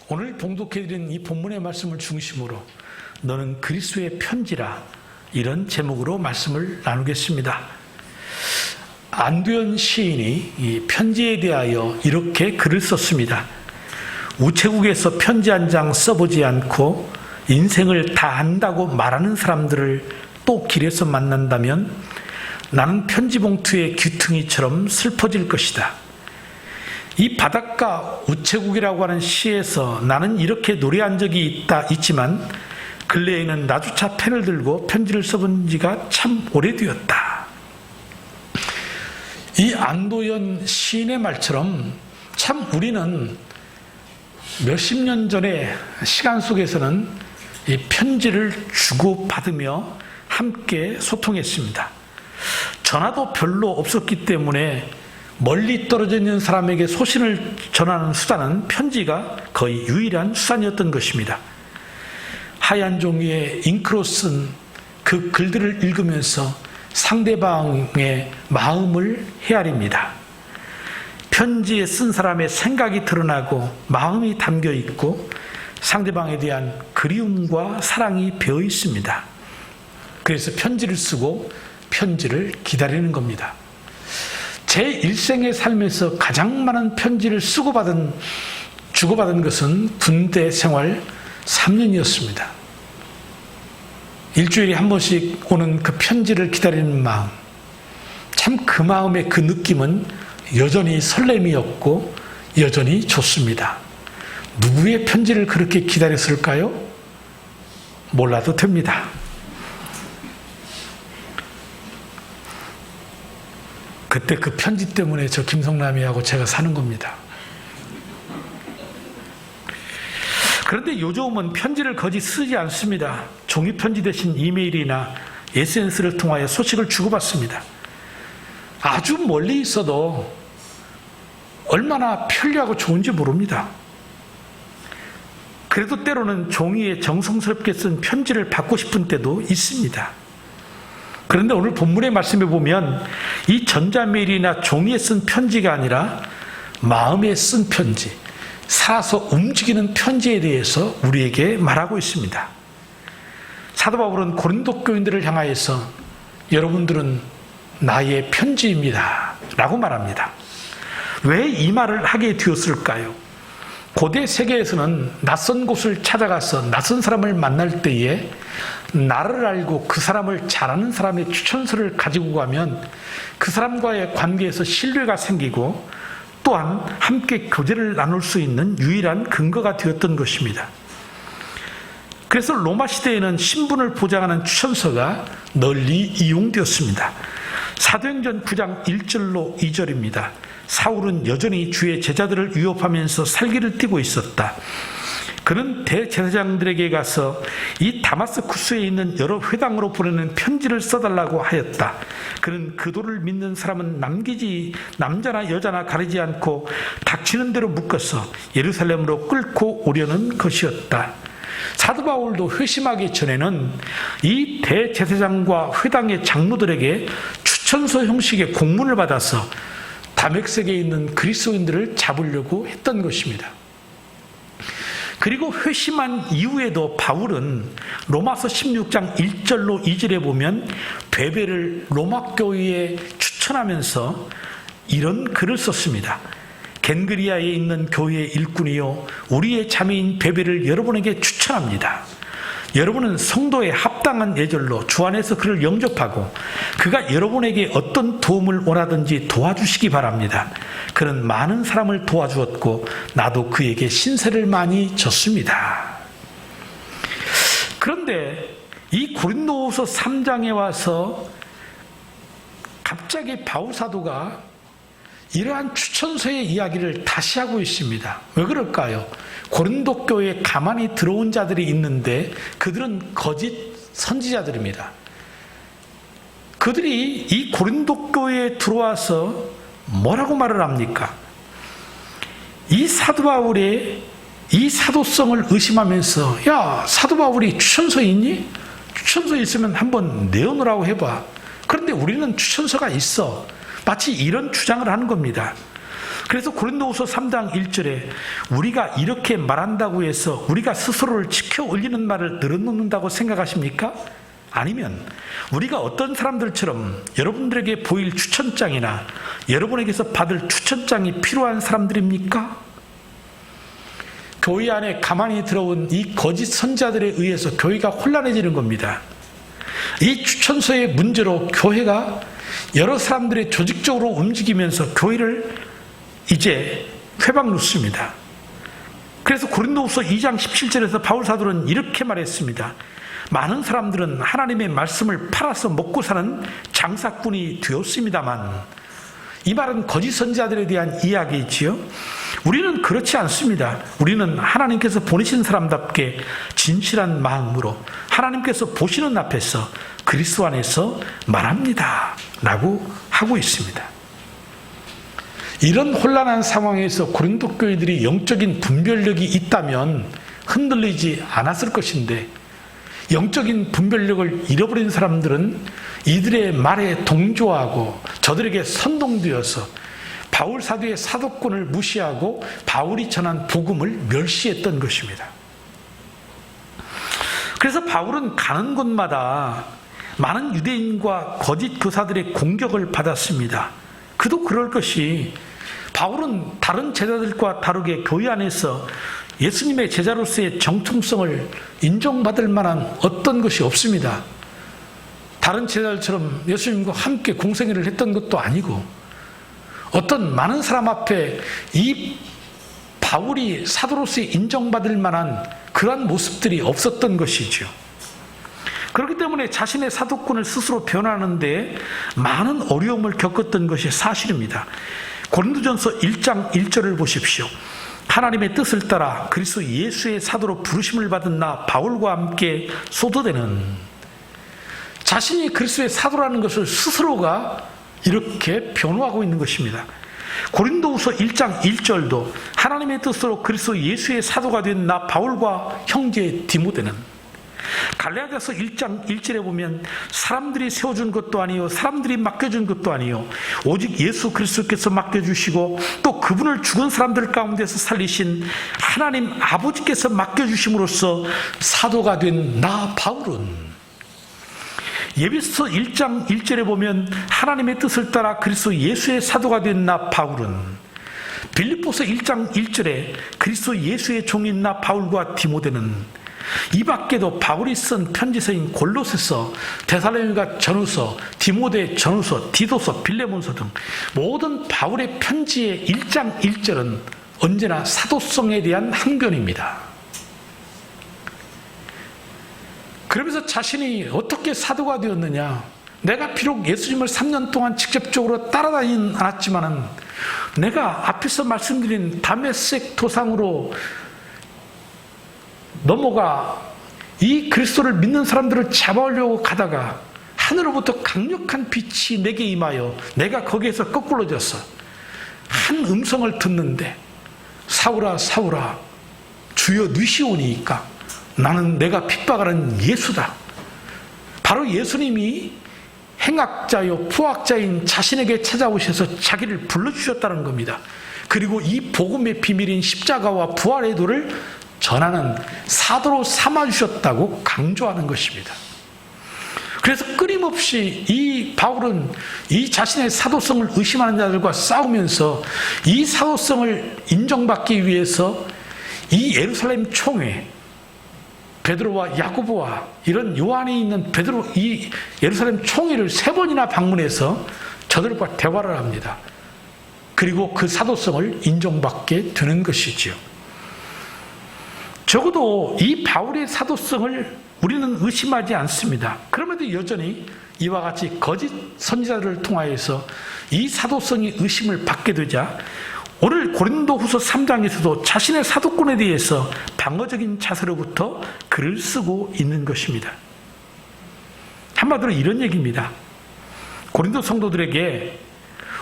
오늘 봉독해드린 이 본문의 말씀을 중심으로 너는 그리스도의 편지라, 이런 제목으로 말씀을 나누겠습니다. 안두현 시인이 이 편지에 대하여 이렇게 글을 썼습니다. 우체국에서 편지 한 장 써보지 않고 인생을 다 안다고 말하는 사람들을 또 길에서 만난다면 나는 편지 봉투의 귀퉁이처럼 슬퍼질 것이다. 이 바닷가 우체국이라고 하는 시에서 나는 이렇게 노래한 적이 있지만 근래에는 나조차 펜을 들고 편지를 써본 지가 참 오래되었다. 이 안도현 시인의 말처럼 참 우리는 몇십 년 전의 시간 속에서는 이 편지를 주고받으며 함께 소통했습니다. 전화도 별로 없었기 때문에 멀리 떨어져 있는 사람에게 소신을 전하는 수단은 편지가 거의 유일한 수단이었던 것입니다. 하얀 종이에 잉크로 쓴 그 글들을 읽으면서 상대방의 마음을 헤아립니다. 편지에 쓴 사람의 생각이 드러나고 마음이 담겨 있고 상대방에 대한 그리움과 사랑이 배어 있습니다. 그래서 편지를 쓰고 편지를 기다리는 겁니다. 제 일생의 삶에서 가장 많은 편지를 주고받은 것은 군대 생활 3년이었습니다. 일주일에 한 번씩 오는 그 편지를 기다리는 마음, 참 그 마음의 그 느낌은 여전히 설렘이었고 여전히 좋습니다. 누구의 편지를 그렇게 기다렸을까요? 몰라도 됩니다. 그때 그 편지 때문에 저 김성남이하고 제가 사는 겁니다. 그런데 요즘은 편지를 거의 쓰지 않습니다. 종이 편지 대신 이메일이나 SNS를 통하여 소식을 주고받습니다. 아주 멀리 있어도 얼마나 편리하고 좋은지 모릅니다. 그래도 때로는 종이에 정성스럽게 쓴 편지를 받고 싶은 때도 있습니다. 그런데 오늘 본문의 말씀에 보면 이 전자메일이나 종이에 쓴 편지가 아니라 마음에 쓴 편지, 살아서 움직이는 편지에 대해서 우리에게 말하고 있습니다. 사도 바울은 고린도 교인들을 향하여서 여러분들은 나의 편지입니다 라고 말합니다. 왜 이 말을 하게 되었을까요? 고대 세계에서는 낯선 곳을 찾아가서 낯선 사람을 만날 때에 나를 알고 그 사람을 잘 아는 사람의 추천서를 가지고 가면 그 사람과의 관계에서 신뢰가 생기고 또한 함께 교제를 나눌 수 있는 유일한 근거가 되었던 것입니다. 그래서 로마 시대에는 신분을 보장하는 추천서가 널리 이용되었습니다. 사도행전 9장 1절로 2절입니다. 사울은 여전히 주의 제자들을 위협하면서 살기를 띠고 있었다. 그는 대제사장들에게 가서 이 다마스쿠스에 있는 여러 회당으로 보내는 편지를 써달라고 하였다. 그는 그도를 믿는 사람은 남자나 여자나 가리지 않고 닥치는 대로 묶어서 예루살렘으로 끌고 오려는 것이었다. 사도 바울도 회심하기 전에는 이 대제사장과 회당의 장로들에게 추천서 형식의 공문을 받아서 다메섹에 있는 그리스도인들을 잡으려고 했던 것입니다. 그리고 회심한 이후에도 바울은 로마서 16장 1절로 2절에 보면 베베를 로마 교회에 추천하면서 이런 글을 썼습니다. 겐그리아에 있는 교회의 일꾼이요 우리의 자매인 베베를 여러분에게 추천합니다. 여러분은 성도의 합당한 예절로 주 안에서 그를 영접하고 그가 여러분에게 어떤 도움을 원하든지 도와주시기 바랍니다. 그는 많은 사람을 도와주었고 나도 그에게 신세를 많이 졌습니다. 그런데 이 고린도후서 3장에 와서 갑자기 바울 사도가 이러한 추천서의 이야기를 다시 하고 있습니다. 왜 그럴까요? 고린도 교회에 가만히 들어온 자들이 있는데 그들은 거짓 선지자들입니다. 그들이 이 고린도 교회에 들어와서 뭐라고 말을 합니까? 이 사도 바울의 이 사도성을 의심하면서 야, 사도 바울이 추천서 있니? 추천서 있으면 한번 내어놓으라고 해봐. 그런데 우리는 추천서가 있어. 마치 이런 주장을 하는 겁니다. 그래서 고린도후서 3장 1절에 우리가 이렇게 말한다고 해서 우리가 스스로를 지켜 올리는 말을 늘어놓는다고 생각하십니까? 아니면 우리가 어떤 사람들처럼 여러분들에게 보일 추천장이나 여러분에게서 받을 추천장이 필요한 사람들입니까? 교회 안에 가만히 들어온 이 거짓 선지자들에 의해서 교회가 혼란해지는 겁니다. 이 추천서의 문제로 교회가 여러 사람들이 조직적으로 움직이면서 교회를 이제 회방 놓습니다. 그래서 고린도후서 2장 17절에서 바울 사도는 이렇게 말했습니다. 많은 사람들은 하나님의 말씀을 팔아서 먹고 사는 장사꾼이 되었습니다만, 이 말은 거짓 선지자들에 대한 이야기이지요. 우리는 그렇지 않습니다. 우리는 하나님께서 보내신 사람답게 진실한 마음으로 하나님께서 보시는 앞에서 그리스도 안에서 말합니다 라고 하고 있습니다. 이런 혼란한 상황에서 고린도 교회들이 영적인 분별력이 있다면 흔들리지 않았을 것인데, 영적인 분별력을 잃어버린 사람들은 이들의 말에 동조하고 저들에게 선동되어서 바울 사도의 사도권을 무시하고 바울이 전한 복음을 멸시했던 것입니다. 그래서 바울은 가는 곳마다 많은 유대인과 거짓 교사들의 공격을 받았습니다. 그도 그럴 것이, 바울은 다른 제자들과 다르게 교회 안에서 예수님의 제자로서의 정통성을 인정받을 만한 어떤 것이 없습니다. 다른 제자들처럼 예수님과 함께 공생애를 했던 것도 아니고, 어떤 많은 사람 앞에 이 바울이 사도로서 인정받을 만한 그러한 모습들이 없었던 것이죠. 그렇기 때문에 자신의 사도권을 스스로 변화하는데 많은 어려움을 겪었던 것이 사실입니다. 고린도전서 1장 1절을 보십시오. 하나님의 뜻을 따라 그리스도 예수의 사도로 부르심을 받은 나 바울과 함께 소도되는, 자신이 그리스도의 사도라는 것을 스스로가 이렇게 변호하고 있는 것입니다. 고린도후서 1장 1절도 하나님의 뜻으로 그리스도 예수의 사도가 된 나 바울과 형제 디모데는, 갈라디아서 1장 1절에 보면 사람들이 세워준 것도 아니요 사람들이 맡겨준 것도 아니요 오직 예수 그리스도께서 맡겨주시고 또 그분을 죽은 사람들 가운데서 살리신 하나님 아버지께서 맡겨주심으로써 사도가 된 나 바울은, 예배서 1장 1절에 보면 하나님의 뜻을 따라 그리스도 예수의 사도가 된 나 바울은, 빌립보서 1장 1절에 그리스도 예수의 종인 나 바울과 디모데는, 이 밖에도 바울이 쓴 편지서인 골로새서, 데살로니가 전후서, 디모데 전후서, 디도서, 빌레몬서 등 모든 바울의 편지의 1장 1절은 언제나 사도성에 대한 항변입니다. 그러면서 자신이 어떻게 사도가 되었느냐, 내가 비록 예수님을 3년 동안 직접적으로 따라다니진 않았지만 내가 앞에서 말씀드린 다메섹 도상으로 넘어가 이 그리스도를 믿는 사람들을 잡아오려고 가다가 하늘로부터 강력한 빛이 내게 임하여 내가 거기에서 거꾸로졌어. 한 음성을 듣는데, 사울아 사울아 주여 누시오니까 나는 내가 핍박하는 예수다. 바로 예수님이 행악자요 부학자인 자신에게 찾아오셔서 자기를 불러주셨다는 겁니다. 그리고 이 복음의 비밀인 십자가와 부활의 도를 전하는 사도로 삼아주셨다고 강조하는 것입니다. 그래서 끊임없이 이 바울은 이 자신의 사도성을 의심하는 자들과 싸우면서 이 사도성을 인정받기 위해서 이 예루살렘 총회, 베드로와 야고보와 이런 요한이 있는 이 예루살렘 총회를 3번이나 방문해서 저들과 대화를 합니다. 그리고 그 사도성을 인정받게 되는 것이지요. 적어도 이 바울의 사도성을 우리는 의심하지 않습니다. 그럼에도 여전히 이와 같이 거짓 선지자들을 통하여서 이 사도성이 의심을 받게 되자 오늘 고린도후서 3장에서도 자신의 사도권에 대해서 방어적인 자세로부터 글을 쓰고 있는 것입니다. 한마디로 이런 얘기입니다. 고린도 성도들에게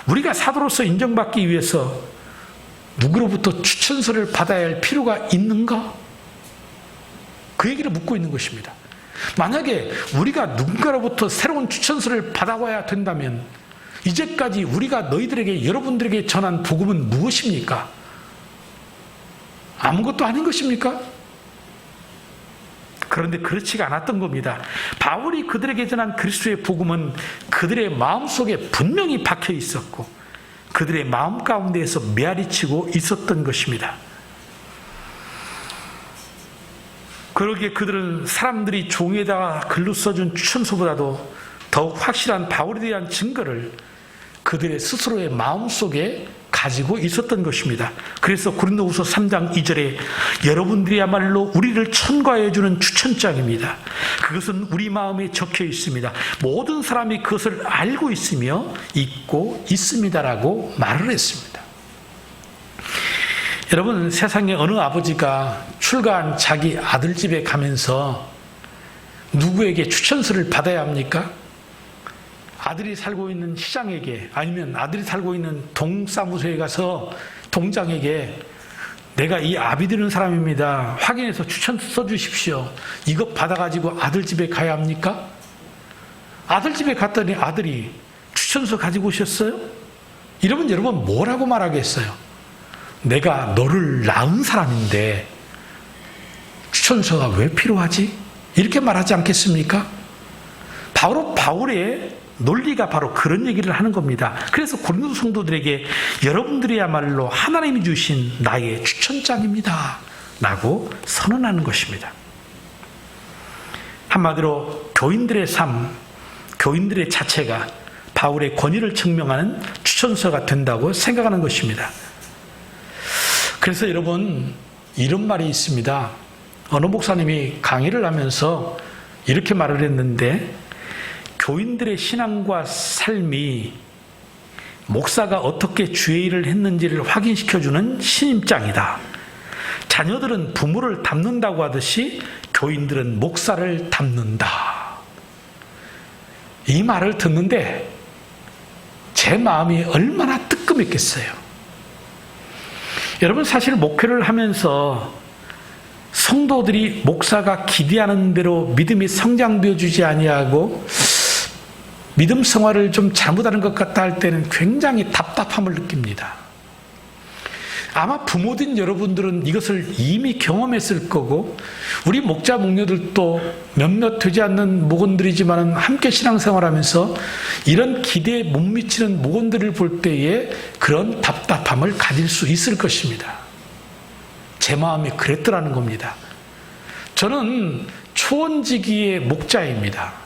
우리가 사도로서 인정받기 위해서 누구로부터 추천서를 받아야 할 필요가 있는가? 그 얘기를 묻고 있는 것입니다. 만약에 우리가 누군가로부터 새로운 추천서를 받아와야 된다면 이제까지 우리가 너희들에게 여러분들에게 전한 복음은 무엇입니까? 아무것도 아닌 것입니까? 그런데 그렇지가 않았던 겁니다. 바울이 그들에게 전한 그리스도의 복음은 그들의 마음속에 분명히 박혀 있었고 그들의 마음 가운데에서 메아리치고 있었던 것입니다. 그러기에 그들은 사람들이 종이에다가 글로 써준 추천서보다도 더욱 확실한 바울에 대한 증거를 그들의 스스로의 마음속에 가지고 있었던 것입니다. 그래서 고린도후서 3장 2절에 여러분들이야말로 우리를 첨가해 주는 추천장입니다. 그것은 우리 마음에 적혀 있습니다. 모든 사람이 그것을 알고 있으며 잊고 있습니다라고 말을 했습니다. 여러분, 세상에 어느 아버지가 출가한 자기 아들 집에 가면서 누구에게 추천서를 받아야 합니까? 아들이 살고 있는 시장에게 아니면 아들이 살고 있는 동사무소에 가서 동장에게 내가 이 아비 되는 사람입니다. 확인해서 추천서 써주십시오. 이거 받아가지고 아들 집에 가야 합니까? 아들 집에 갔더니 아들이 추천서 가지고 오셨어요? 이러면 여러분 뭐라고 말하겠어요? 내가 너를 낳은 사람인데 추천서가 왜 필요하지? 이렇게 말하지 않겠습니까? 바로 바울의 논리가 바로 그런 얘기를 하는 겁니다. 그래서 고린도 성도들에게 여러분들이야말로 하나님이 주신 나의 추천장입니다 라고 선언하는 것입니다. 한마디로 교인들의 삶, 교인들의 자체가 바울의 권위를 증명하는 추천서가 된다고 생각하는 것입니다. 그래서 여러분, 이런 말이 있습니다. 어느 목사님이 강의를 하면서 이렇게 말을 했는데, 교인들의 신앙과 삶이 목사가 어떻게 주의 일을 했는지를 확인시켜주는 신임장이다. 자녀들은 부모를 닮는다고 하듯이 교인들은 목사를 닮는다. 이 말을 듣는데 제 마음이 얼마나 뜨끔했겠어요. 여러분, 사실 목회를 하면서 성도들이 목사가 기대하는 대로 믿음이 성장되어 주지 아니하고 믿음 생활을 좀 잘못하는 것 같다 할 때는 굉장히 답답함을 느낍니다. 아마 부모된 여러분들은 이것을 이미 경험했을 거고 우리 목자 목녀들도 몇몇 되지 않는 목원들이지만 함께 신앙생활하면서 이런 기대에 못 미치는 목원들을 볼 때에 그런 답답함을 가질 수 있을 것입니다. 제 마음이 그랬더라는 겁니다. 저는 초원지기의 목자입니다.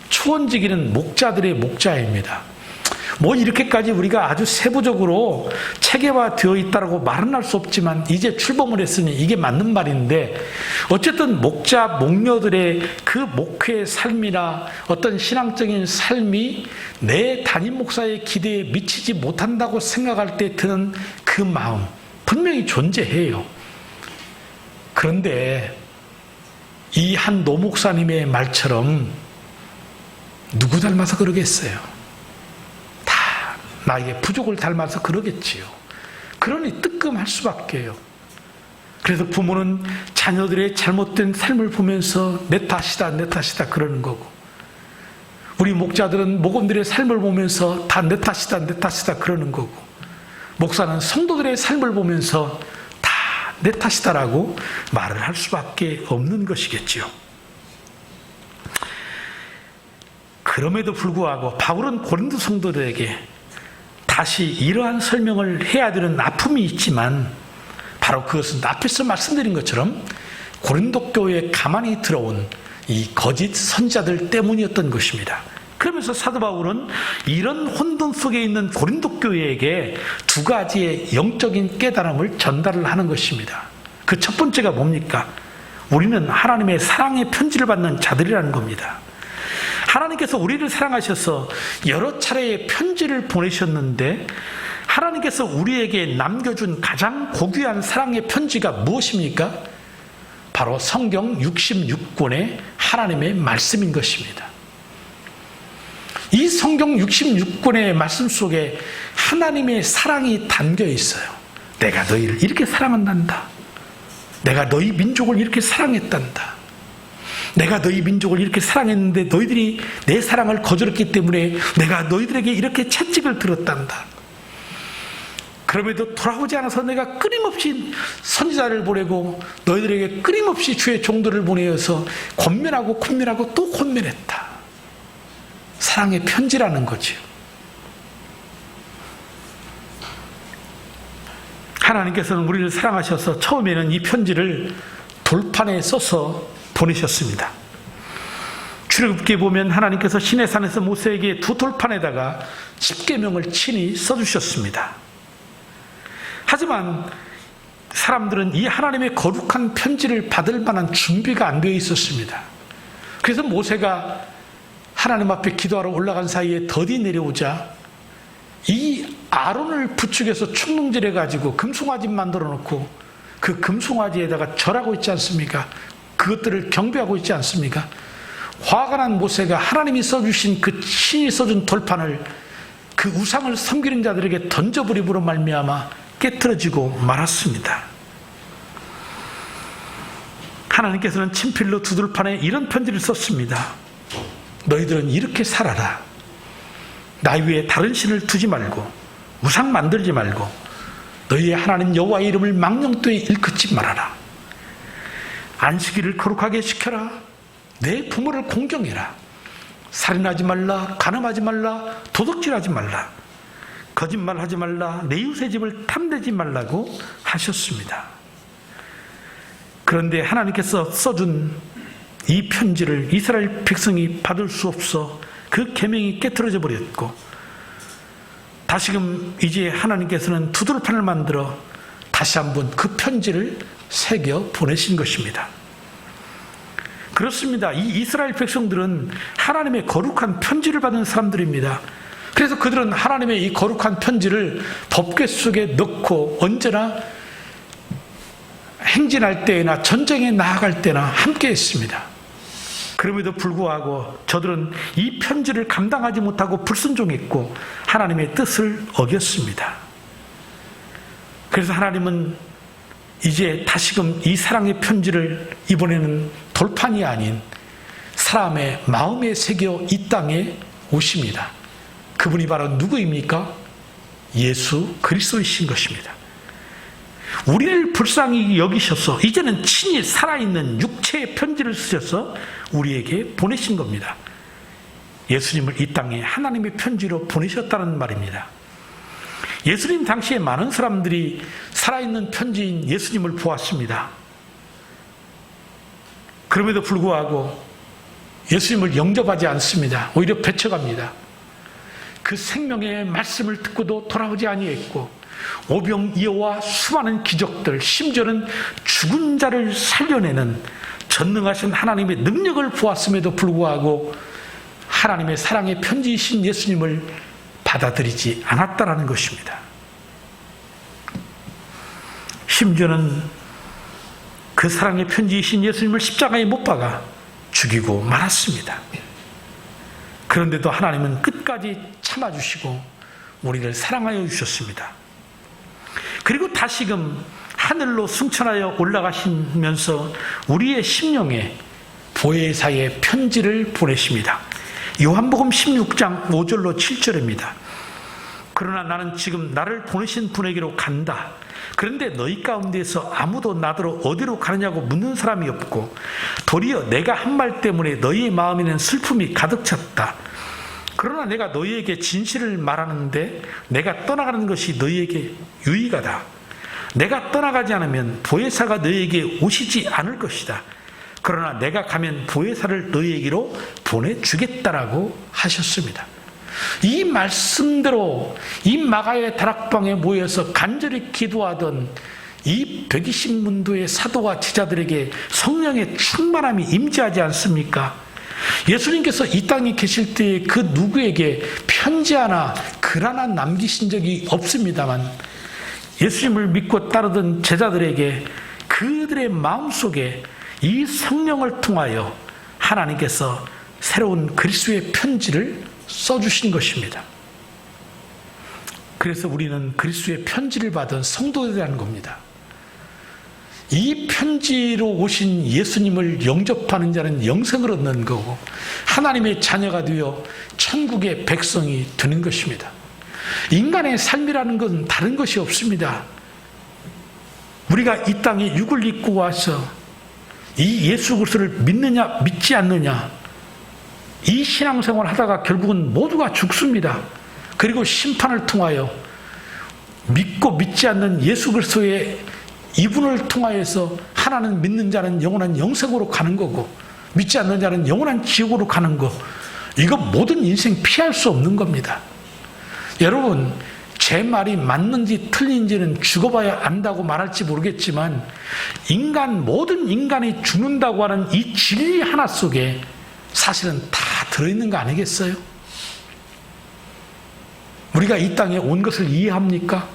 초원지기는 목자들의 목자입니다. 뭐 이렇게까지 우리가 아주 세부적으로 체계화되어 있다고 말은 할 수 없지만 이제 출범을 했으니 이게 맞는 말인데, 어쨌든 목자 목녀들의 그 목회의 삶이나 어떤 신앙적인 삶이 내 담임 목사의 기대에 미치지 못한다고 생각할 때 드는 그 마음 분명히 존재해요. 그런데 이 한 노목사님의 말처럼 누구 닮아서 그러겠어요? 다 나에게 부족을 닮아서 그러겠지요. 그러니 뜨끔할 수밖에요. 그래서 부모는 자녀들의 잘못된 삶을 보면서 내 탓이다 내 탓이다 그러는 거고, 우리 목자들은 목원들의 삶을 보면서 다 내 탓이다 내 탓이다 그러는 거고, 목사는 성도들의 삶을 보면서 다 내 탓이다라고 말을 할 수밖에 없는 것이겠지요. 그럼에도 불구하고 바울은 고린도 성도들에게 다시 이러한 설명을 해야 되는 아픔이 있지만, 바로 그것은 앞에서 말씀드린 것처럼 고린도 교회에 가만히 들어온 이 거짓 선지자들 때문이었던 것입니다. 그러면서 사도 바울은 이런 혼돈 속에 있는 고린도 교회에게 두 가지의 영적인 깨달음을 전달을 하는 것입니다. 그 첫 번째가 뭡니까? 우리는 하나님의 사랑의 편지를 받는 자들이라는 겁니다. 하나님께서 우리를 사랑하셔서 여러 차례의 편지를 보내셨는데, 하나님께서 우리에게 남겨준 가장 고귀한 사랑의 편지가 무엇입니까? 바로 성경 66권의 하나님의 말씀인 것입니다. 이 성경 66권의 말씀 속에 하나님의 사랑이 담겨 있어요. 내가 너희를 이렇게 사랑한단다. 내가 너희 민족을 이렇게 사랑했단다. 내가 너희 민족을 이렇게 사랑했는데 너희들이 내 사랑을 거절했기 때문에 내가 너희들에게 이렇게 채찍을 들었단다. 그럼에도 돌아오지 않아서 내가 끊임없이 선지자를 보내고 너희들에게 끊임없이 주의 종들을 보내어서 권면하고 권면하고 또 권면했다. 사랑의 편지라는 거죠. 하나님께서는 우리를 사랑하셔서 처음에는 이 편지를 돌판에 써서 보내셨습니다. 출애굽기에 보면 하나님께서 시내산에서 모세에게 두 돌판에다가 십계명을 친히 써주셨습니다. 하지만 사람들은 이 하나님의 거룩한 편지를 받을 만한 준비가 안 되어 있었습니다. 그래서 모세가 하나님 앞에 기도하러 올라간 사이에 더디 내려오자 이 아론을 부축해서 충동질해가지고 금송아지 만들어 놓고 그 금송아지에다가 절하고 있지 않습니까? 그것들을 경배하고 있지 않습니까? 화가 난 모세가 하나님이 써주신 그 신이 써준 돌판을 그 우상을 섬기는 자들에게 던져버림으로 말미암아 깨트려지고 말았습니다. 하나님께서는 친필로 두 돌판에 이런 편지를 썼습니다. 너희들은 이렇게 살아라. 나 위에 다른 신을 두지 말고 우상 만들지 말고 너희의 하나님 여호와의 이름을 망령되이 일컫지 말아라. 안식일을 거룩하게 지켜라. 내 부모를 공경해라. 살인하지 말라. 간음하지 말라. 도둑질하지 말라. 거짓말하지 말라. 내 이웃의 집을 탐내지 말라고 하셨습니다. 그런데 하나님께서 써준 이 편지를 이스라엘 백성이 받을 수 없어 그 계명이 깨트려져 버렸고, 다시금 이제 하나님께서는 두 돌판을 만들어 다시 한번 그 편지를 새겨 보내신 것입니다. 그렇습니다. 이 이스라엘 백성들은 하나님의 거룩한 편지를 받은 사람들입니다. 그래서 그들은 하나님의 이 거룩한 편지를 법궤 속에 넣고 언제나 행진할 때나 전쟁에 나아갈 때나 함께 했습니다. 그럼에도 불구하고 저들은 이 편지를 감당하지 못하고 불순종했고 하나님의 뜻을 어겼습니다. 그래서 하나님은 이제 다시금 이 사랑의 편지를 이번에는 돌판이 아닌 사람의 마음에 새겨 이 땅에 오십니다. 그분이 바로 누구입니까? 예수 그리스도이신 것입니다. 우리를 불쌍히 여기셔서 이제는 친히 살아있는 육체의 편지를 쓰셔서 우리에게 보내신 겁니다. 예수님을 이 땅에 하나님의 편지로 보내셨다는 말입니다. 예수님 당시에 많은 사람들이 살아있는 편지인 예수님을 보았습니다. 그럼에도 불구하고 예수님을 영접하지 않습니다. 오히려 배척합니다. 그 생명의 말씀을 듣고도 돌아오지 아니했고 오병이어와 수많은 기적들, 심지어는 죽은 자를 살려내는 전능하신 하나님의 능력을 보았음에도 불구하고 하나님의 사랑의 편지이신 예수님을 받아들이지 않았다라는 것입니다. 심지어는 그 사랑의 편지이신 예수님을 십자가에 못 박아 죽이고 말았습니다. 그런데도 하나님은 끝까지 참아주시고 우리를 사랑하여 주셨습니다. 그리고 다시금 하늘로 승천하여 올라가시면서 우리의 심령에 보혜사의 편지를 보내십니다. 요한복음 16장 5절로 7절입니다. 그러나 나는 지금 나를 보내신 분에게로 간다. 그런데 너희 가운데서 아무도 나더러 어디로 가느냐고 묻는 사람이 없고 도리어 내가 한 말 때문에 너희의 마음에는 슬픔이 가득 찼다. 그러나 내가 너희에게 진실을 말하는데 내가 떠나가는 것이 너희에게 유익하다. 내가 떠나가지 않으면 보혜사가 너희에게 오시지 않을 것이다. 그러나 내가 가면 보혜사를 너희에게로 보내주겠다라고 하셨습니다. 이 말씀대로 이 마가의 다락방에 모여서 간절히 기도하던 이 120문도의 사도와 제자들에게 성령의 충만함이 임재하지 않습니까? 예수님께서 이 땅에 계실 때 그 누구에게 편지 하나 글 하나 남기신 적이 없습니다만 예수님을 믿고 따르던 제자들에게 그들의 마음속에 이 성령을 통하여 하나님께서 새로운 그리스도의 편지를 써주신 것입니다. 그래서 우리는 그리스도의 편지를 받은 성도들이라는 겁니다. 이 편지로 오신 예수님을 영접하는 자는 영생을 얻는 거고 하나님의 자녀가 되어 천국의 백성이 되는 것입니다. 인간의 삶이라는 건 다른 것이 없습니다. 우리가 이 땅에 육을 입고 와서 이 예수 그리스도를 믿느냐 믿지 않느냐, 이 신앙생활 하다가 결국은 모두가 죽습니다. 그리고 심판을 통하여 믿고 믿지 않는 예수 그리스도의 이분을 통하여서 하나는 믿는 자는 영원한 영생으로 가는 거고 믿지 않는 자는 영원한 지옥으로 가는 거, 이거 모든 인생 피할 수 없는 겁니다. 여러분, 제 말이 맞는지 틀린지는 죽어봐야 안다고 말할지 모르겠지만 모든 인간이 죽는다고 하는 이 진리 하나 속에 사실은 다 들어있는 거 아니겠어요? 우리가 이 땅에 온 것을 이해합니까?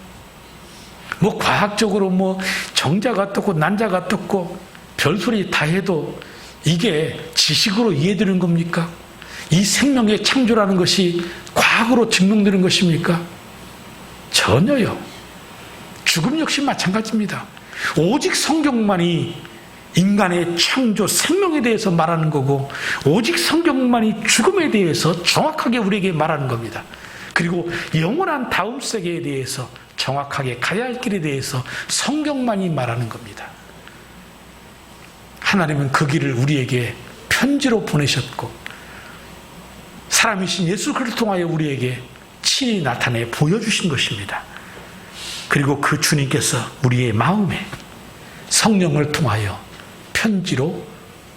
과학적으로 정자가 어떻고 난자가 어떻고 별소리 다 해도 이게 지식으로 이해되는 겁니까? 이 생명의 창조라는 것이 과학으로 증명되는 것입니까? 전혀요. 죽음 역시 마찬가지입니다. 오직 성경만이 인간의 창조, 생명에 대해서 말하는 거고 오직 성경만이 죽음에 대해서 정확하게 우리에게 말하는 겁니다. 그리고 영원한 다음 세계에 대해서 정확하게 가야 할 길에 대해서 성경만이 말하는 겁니다. 하나님은 그 길을 우리에게 편지로 보내셨고 사람이신 예수 그리스도를 통하여 우리에게 친히 나타내 보여주신 것입니다. 그리고 그 주님께서 우리의 마음에 성령을 통하여 편지로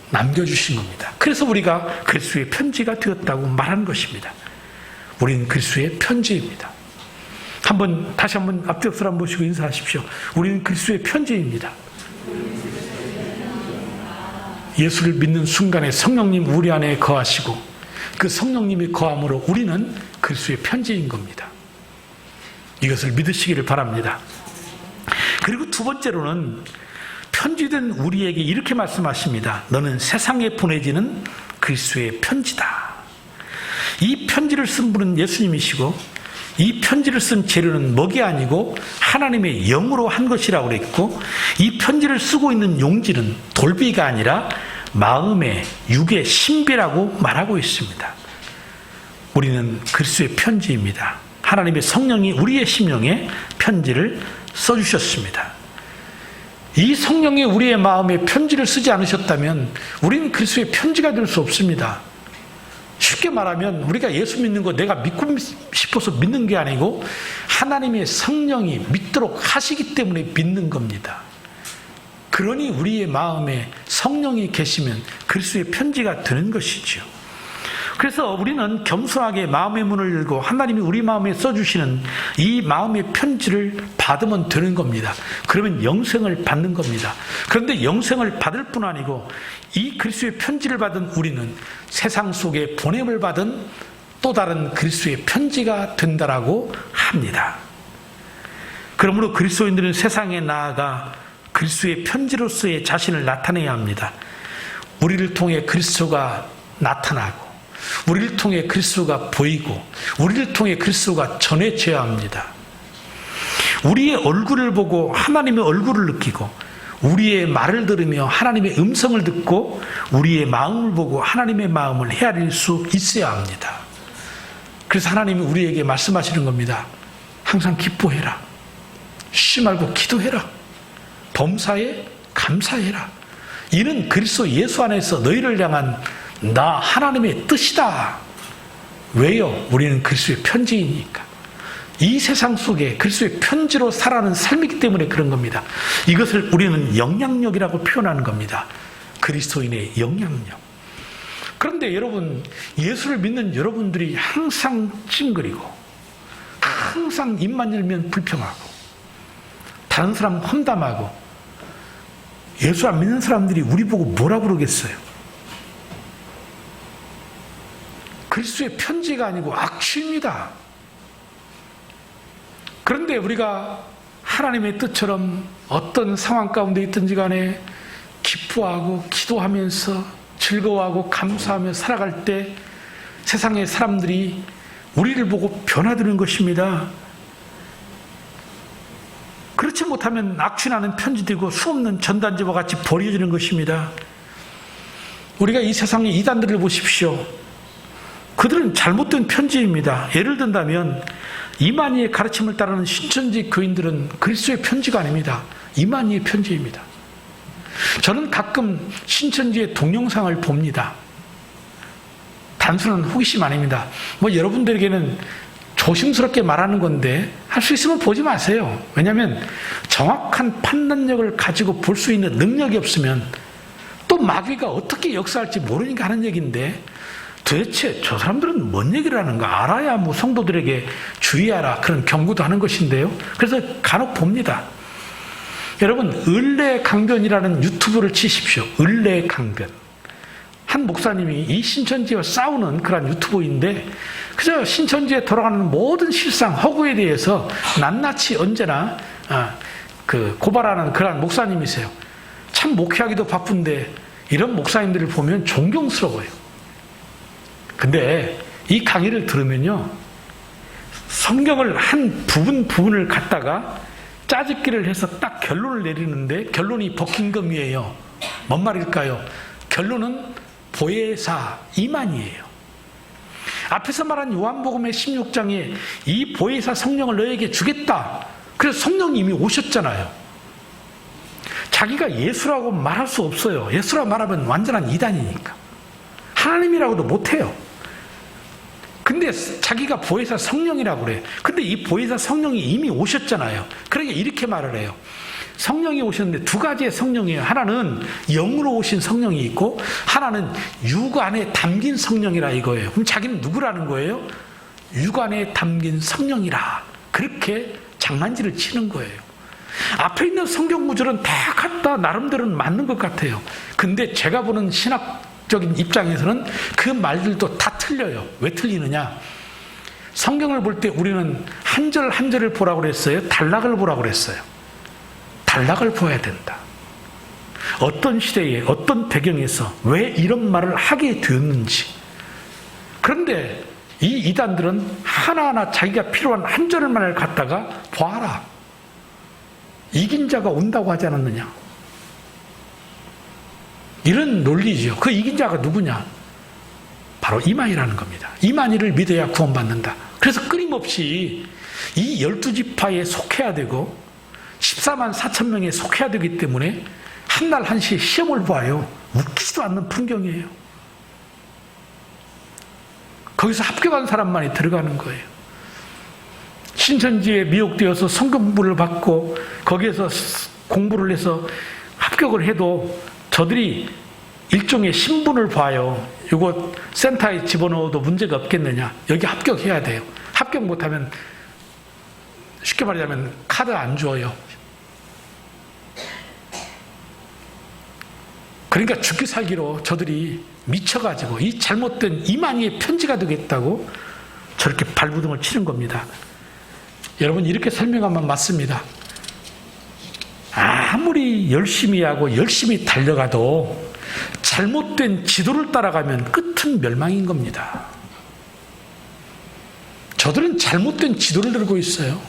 남겨주신 겁니다. 그래서 우리가 그리스도의 편지가 되었다고 말하는 것입니다. 우리는 그리스도의 편지입니다. 다시 한번 앞뒤 사람 모시고 인사하십시오. 우리는 그리스도의 편지입니다. 예수를 믿는 순간에 성령님 우리 안에 거하시고 그 성령님이 거함으로 우리는 그리스도의 편지인 겁니다. 이것을 믿으시기를 바랍니다. 그리고 두 번째로는 편지된 우리에게 이렇게 말씀하십니다. 너는 세상에 보내지는 그리스도의 편지다. 이 편지를 쓴 분은 예수님이시고 이 편지를 쓴 재료는 먹이 아니고 하나님의 영으로 한 것이라고 그랬고 이 편지를 쓰고 있는 용지는 돌비가 아니라 마음의 육의 신비라고 말하고 있습니다. 우리는 그리스도의 편지입니다. 하나님의 성령이 우리의 심령에 편지를 써주셨습니다. 이 성령이 우리의 마음에 편지를 쓰지 않으셨다면 우리는 그리스도의 편지가 될 수 없습니다. 쉽게 말하면 우리가 예수 믿는 거 내가 믿고 싶어서 믿는 게 아니고 하나님의 성령이 믿도록 하시기 때문에 믿는 겁니다. 그러니 우리의 마음에 성령이 계시면 그리스도의 편지가 되는 것이죠. 그래서 우리는 겸손하게 마음의 문을 열고 하나님이 우리 마음에 써주시는 이 마음의 편지를 받으면 되는 겁니다. 그러면 영생을 받는 겁니다. 그런데 영생을 받을 뿐 아니고 이 그리스도의 편지를 받은 우리는 세상 속에 보냄을 받은 또 다른 그리스도의 편지가 된다라고 합니다. 그러므로 그리스도인들은 세상에 나아가 그리스도의 편지로서의 자신을 나타내야 합니다. 우리를 통해 그리스도가 나타나고 우리를 통해 그리스도가 보이고 우리를 통해 그리스도가 전해져야 합니다. 우리의 얼굴을 보고 하나님의 얼굴을 느끼고 우리의 말을 들으며 하나님의 음성을 듣고 우리의 마음을 보고 하나님의 마음을 헤아릴 수 있어야 합니다. 그래서 하나님이 우리에게 말씀하시는 겁니다. 항상 기뻐해라. 쉬지 말고 기도해라. 범사에 감사해라. 이는 그리스도 예수 안에서 너희를 향한 나 하나님의 뜻이다. 왜요? 우리는 그리스도의 편지이니까. 이 세상 속에 그리스도의 편지로 살아가는 삶이기 때문에 그런 겁니다. 이것을 우리는 영향력이라고 표현하는 겁니다. 그리스도인의 영향력. 그런데 여러분, 예수를 믿는 여러분들이 항상 찡그리고 항상 입만 열면 불평하고 다른 사람 험담하고 예수 안 믿는 사람들이 우리 보고 뭐라 그러겠어요? 그리스도의 편지가 아니고 악취입니다. 그런데 우리가 하나님의 뜻처럼 어떤 상황 가운데 있든지 간에 기뻐하고 기도하면서 즐거워하고 감사하며 살아갈 때 세상의 사람들이 우리를 보고 변화되는 것입니다. 그렇지 못하면 악취나는 편지들고 수없는 전단지와 같이 버려지는 것입니다. 우리가 이 세상의 이단들을 보십시오. 그들은 잘못된 편지입니다. 예를 든다면 이만희의 가르침을 따르는 신천지 교인들은 그리스도의 편지가 아닙니다. 이만희의 편지입니다. 저는 가끔 신천지의 동영상을 봅니다. 단순한 호기심 아닙니다. 여러분들에게는 조심스럽게 말하는 건데 할 수 있으면 보지 마세요. 왜냐하면 정확한 판단력을 가지고 볼 수 있는 능력이 없으면 또 마귀가 어떻게 역사할지 모르니까 하는 얘기인데 도대체 저 사람들은 뭔 얘기를 하는가 알아야 성도들에게 주의하라 그런 경고도 하는 것인데요. 그래서 간혹 봅니다. 여러분 을레강변이라는 유튜브를 치십시오. 을레강변. 한 목사님이 이 신천지와 싸우는 그런 유튜브인데 그저 신천지에 돌아가는 모든 실상 허구에 대해서 낱낱이 언제나 고발하는 그런 목사님이세요. 참 목회하기도 바쁜데 이런 목사님들을 보면 존경스러워요. 근데 이 강의를 들으면요, 성경을 한 부분을 갖다가 짜집기를 해서 딱 결론을 내리는데 결론이 버킹엄이에요. 뭔 말일까요? 결론은 보혜사 이만희예요. 앞에서 말한 요한복음의 16장에 이 보혜사 성령을 너에게 주겠다. 그래서 성령이 이미 오셨잖아요. 자기가 예수라고 말할 수 없어요. 예수라고 말하면 완전한 이단이니까. 하나님이라고도 못해요. 근데 자기가 보혜사 성령이라고 그래. 근데 이 보혜사 성령이 이미 오셨잖아요. 그러니까 이렇게 말을 해요. 성령이 오셨는데 두 가지의 성령이에요. 하나는 영으로 오신 성령이 있고 하나는 육 안에 담긴 성령이라 이거예요. 그럼 자기는 누구라는 거예요? 육 안에 담긴 성령이라. 그렇게 장난질을 치는 거예요. 앞에 있는 성경 구절은 다 갖다 나름대로는 맞는 것 같아요. 근데 제가 보는 신학적인 입장에서는 그 말들도 다 틀려요. 왜 틀리느냐? 성경을 볼 때 우리는 한 절 한 절을 보라고 그랬어요? 단락을 보라고 그랬어요? 단락을 보아야 된다. 어떤 시대에 어떤 배경에서 왜 이런 말을 하게 되었는지. 그런데 이 이단들은 하나하나 자기가 필요한 한 절만을 갖다가 봐라. 이긴 자가 온다고 하지 않았느냐. 이런 논리죠. 그 이긴 자가 누구냐? 바로 이만희라는 겁니다. 이만희를 믿어야 구원받는다. 그래서 끊임없이 이 12지파에 속해야 되고 14만 4천 명에 속해야 되기 때문에 한날 한시에 시험을 봐요. 웃기지도 않는 풍경이에요. 거기서 합격한 사람만이 들어가는 거예요. 신천지에 미혹되어서 성경 공부를 받고 거기에서 공부를 해서 합격을 해도 저들이 일종의 신분을 봐요. 이거 센터에 집어넣어도 문제가 없겠느냐. 여기 합격해야 돼요. 합격 못하면 쉽게 말하자면 카드 안 줘요. 그러니까 죽기 살기로 저들이 미쳐가지고 이 잘못된 이만희의 편지가 되겠다고 저렇게 발부둥을 치는 겁니다. 여러분 이렇게 설명하면 맞습니다. 아무리 열심히 하고 열심히 달려가도 잘못된 지도를 따라가면 끝은 멸망인 겁니다. 저들은 잘못된 지도를 들고 있어요.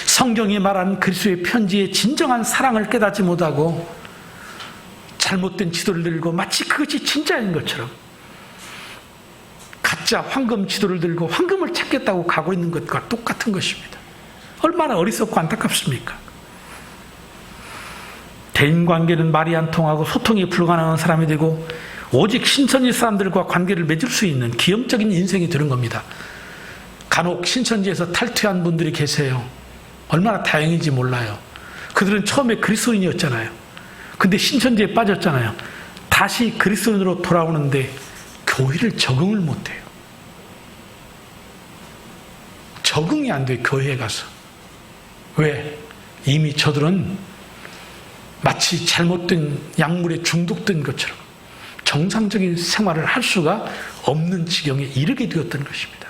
성경이 말한 그리스도의 편지의 진정한 사랑을 깨닫지 못하고 잘못된 지도를 들고 마치 그것이 진짜인 것처럼 가짜 황금 지도를 들고 황금을 찾겠다고 가고 있는 것과 똑같은 것입니다. 얼마나 어리석고 안타깝습니까? 대인관계는 말이 안 통하고 소통이 불가능한 사람이 되고 오직 신천지 사람들과 관계를 맺을 수 있는 기형적인 인생이 되는 겁니다. 간혹 신천지에서 탈퇴한 분들이 계세요. 얼마나 다행인지 몰라요. 그들은 처음에 그리스도인이었잖아요. 근데 신천지에 빠졌잖아요. 다시 그리스도인으로 돌아오는데 교회를 적응을 못해요. 적응이 안 돼요. 교회에 가서. 왜? 이미 저들은 마치 잘못된 약물에 중독된 것처럼 정상적인 생활을 할 수가 없는 지경에 이르게 되었던 것입니다.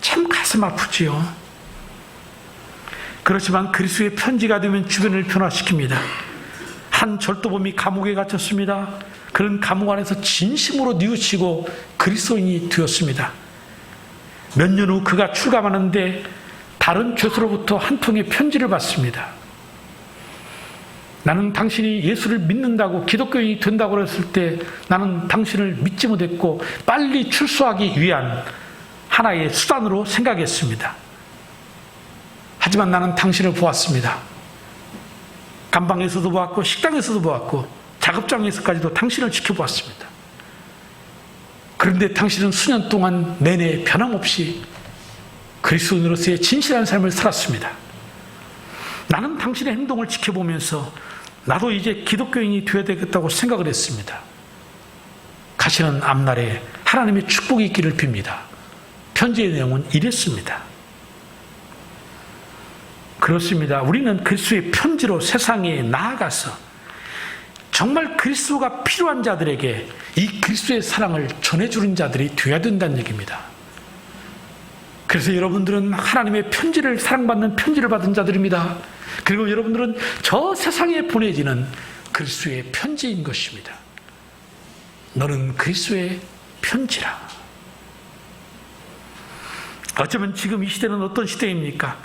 참 가슴 아프지요. 그렇지만 그리스도의 편지가 되면 주변을 변화시킵니다. 한 절도범이 감옥에 갇혔습니다. 그런 감옥 안에서 진심으로 뉘우치고 그리스도인이 되었습니다. 몇 년 후 그가 출감하는데 다른 교수로부터 한 통의 편지를 받습니다. 나는 당신이 예수를 믿는다고 기독교인이 된다고 그랬을 때 나는 당신을 믿지 못했고 빨리 출소하기 위한 하나의 수단으로 생각했습니다. 하지만 나는 당신을 보았습니다. 감방에서도 보았고 식당에서도 보았고 작업장에서까지도 당신을 지켜보았습니다. 그런데 당신은 수년 동안 내내 변함없이 그리스도인으로서의 진실한 삶을 살았습니다. 나는 당신의 행동을 지켜보면서 나도 이제 기독교인이 되어야 되겠다고 생각을 했습니다. 가시는 앞날에 하나님의 축복이 있기를 빕니다. 편지의 내용은 이랬습니다. 그렇습니다. 우리는 그리스도의 편지로 세상에 나아가서 정말 그리스도가 필요한 자들에게 이 그리스도의 사랑을 전해주는 자들이 되어야 된다는 얘기입니다. 그래서 여러분들은 하나님의 편지를, 사랑받는 편지를 받은 자들입니다. 그리고 여러분들은 저 세상에 보내지는 그리스도의 편지인 것입니다. 너는 그리스도의 편지라. 어쩌면 지금 이 시대는 어떤 시대입니까?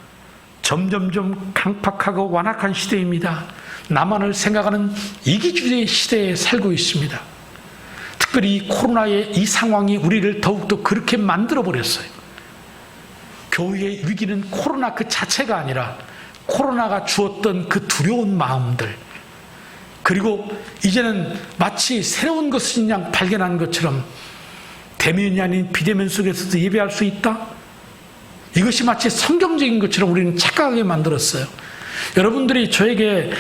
점점점 강팍하고 완악한 시대입니다. 나만을 생각하는 이기주의 시대에 살고 있습니다. 특별히 이 코로나의 이 상황이 우리를 더욱더 그렇게 만들어버렸어요. 교회의 위기는 코로나 그 자체가 아니라 코로나가 주었던 그 두려운 마음들, 그리고 이제는 마치 새로운 것인 양 발견한 것처럼 대면이 아닌 비대면 속에서도 예배할 수 있다? 이것이 마치 성경적인 것처럼 우리는 착각하게 만들었어요. 여러분들이 저에게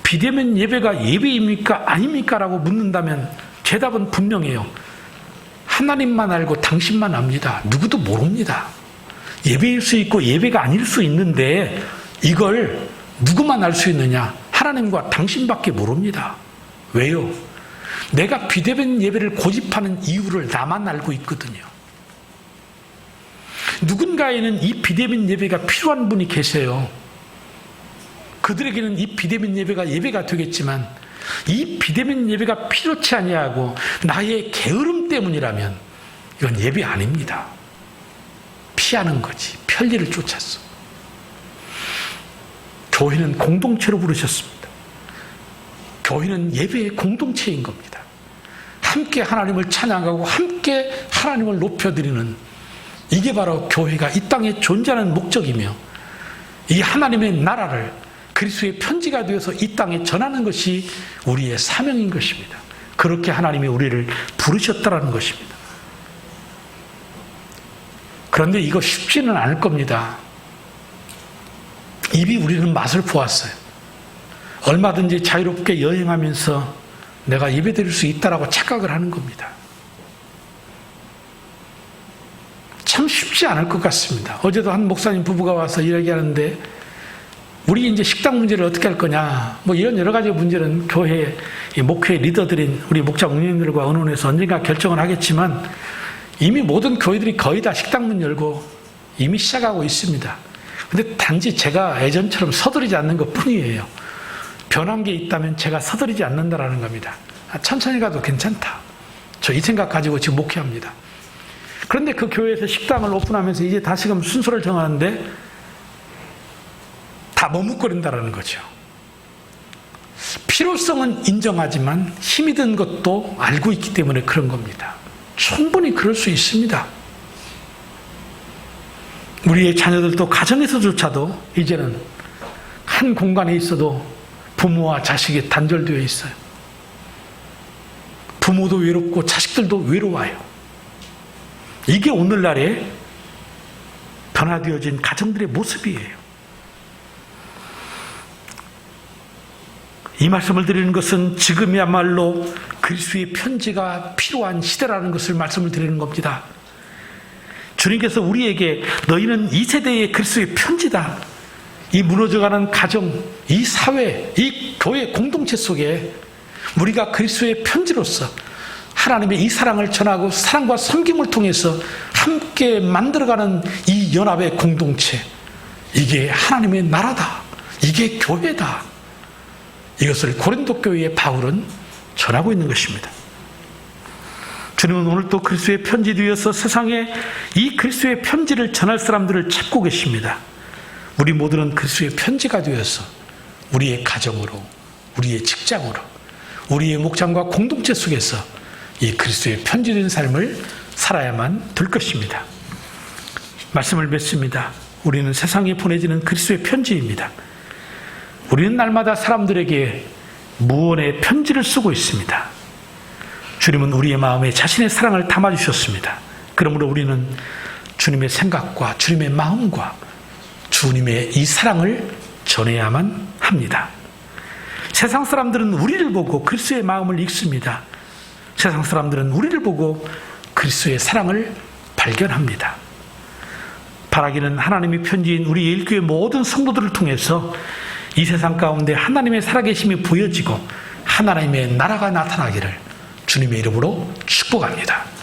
비대면 예배가 예배입니까? 아닙니까? 라고 묻는다면 제 답은 분명해요. 하나님만 알고 당신만 압니다. 누구도 모릅니다. 예배일 수 있고 예배가 아닐 수 있는데 이걸 누구만 알 수 있느냐? 하나님과 당신밖에 모릅니다. 왜요? 내가 비대면 예배를 고집하는 이유를 나만 알고 있거든요. 누군가에는 이 비대면 예배가 필요한 분이 계세요. 그들에게는 이 비대면 예배가 예배가 되겠지만 이 비대면 예배가 필요치 아니하고 나의 게으름 때문이라면 이건 예배 아닙니다. 피하는 거지. 편리를 쫓았어. 교회는 공동체로 부르셨습니다. 교회는 예배의 공동체인 겁니다. 함께 하나님을 찬양하고 함께 하나님을 높여드리는, 이게 바로 교회가 이 땅에 존재하는 목적이며 이 하나님의 나라를 그리스도의 편지가 되어서 이 땅에 전하는 것이 우리의 사명인 것입니다. 그렇게 하나님이 우리를 부르셨다라는 것입니다. 그런데 이거 쉽지는 않을 겁니다. 이미 우리는 맛을 보았어요. 얼마든지 자유롭게 여행하면서 내가 예배드릴 수 있다라고 착각을 하는 겁니다. 참 쉽지 않을 것 같습니다. 어제도 한 목사님 부부가 와서 이야기하는데 우리 이제 식당 문제를 어떻게 할 거냐, 뭐 이런 여러 가지 문제는 교회 목회 리더들인 우리 목자 목님들과 의논해서 언젠가 결정을 하겠지만 이미 모든 교회들이 거의 다 식당 문 열고 이미 시작하고 있습니다. 근데 단지 제가 예전처럼 서두르지 않는 것 뿐이에요. 변한 게 있다면 제가 서두르지 않는다라는 겁니다. 천천히 가도 괜찮다. 저 이 생각 가지고 지금 목회합니다. 그런데 그 교회에서 식당을 오픈하면서 이제 다시금 순서를 정하는데 다 머뭇거린다라는 거죠. 필요성은 인정하지만 힘이 든 것도 알고 있기 때문에 그런 겁니다. 충분히 그럴 수 있습니다. 우리의 자녀들도 가정에서조차도 이제는 한 공간에 있어도 부모와 자식이 단절되어 있어요. 부모도 외롭고 자식들도 외로워요. 이게 오늘날의 변화되어진 가정들의 모습이에요. 이 말씀을 드리는 것은 지금이야말로 그리스도의 편지가 필요한 시대라는 것을 말씀을 드리는 겁니다. 주님께서 우리에게 너희는 이 세대의 그리스도의 편지다. 이 무너져가는 가정, 이 사회, 이 교회 공동체 속에 우리가 그리스도의 편지로서 하나님의 이 사랑을 전하고 사랑과 섬김을 통해서 함께 만들어가는 이 연합의 공동체, 이게 하나님의 나라다. 이게 교회다. 이것을 고린도 교회의 바울은 전하고 있는 것입니다. 주님은 오늘 또 그리스도의 편지 뒤에서 세상에 이 그리스도의 편지를 전할 사람들을 찾고 계십니다. 우리 모두는 그리스도의 편지가 되어서 우리의 가정으로, 우리의 직장으로, 우리의 목장과 공동체 속에서 이 그리스도의 편지된 삶을 살아야만 될 것입니다. 말씀을 맺습니다. 우리는 세상에 보내지는 그리스도의 편지입니다. 우리는 날마다 사람들에게 무언의 편지를 쓰고 있습니다. 주님은 우리의 마음에 자신의 사랑을 담아주셨습니다. 그러므로 우리는 주님의 생각과 주님의 마음과 주님의 이 사랑을 전해야만 합니다. 세상 사람들은 우리를 보고 그리스도의 마음을 읽습니다. 세상 사람들은 우리를 보고 그리스도의 사랑을 발견합니다. 바라기는 하나님의 편지인 우리 예일교회 모든 성도들을 통해서 이 세상 가운데 하나님의 살아계심이 보여지고 하나님의 나라가 나타나기를 주님의 이름으로 축복합니다.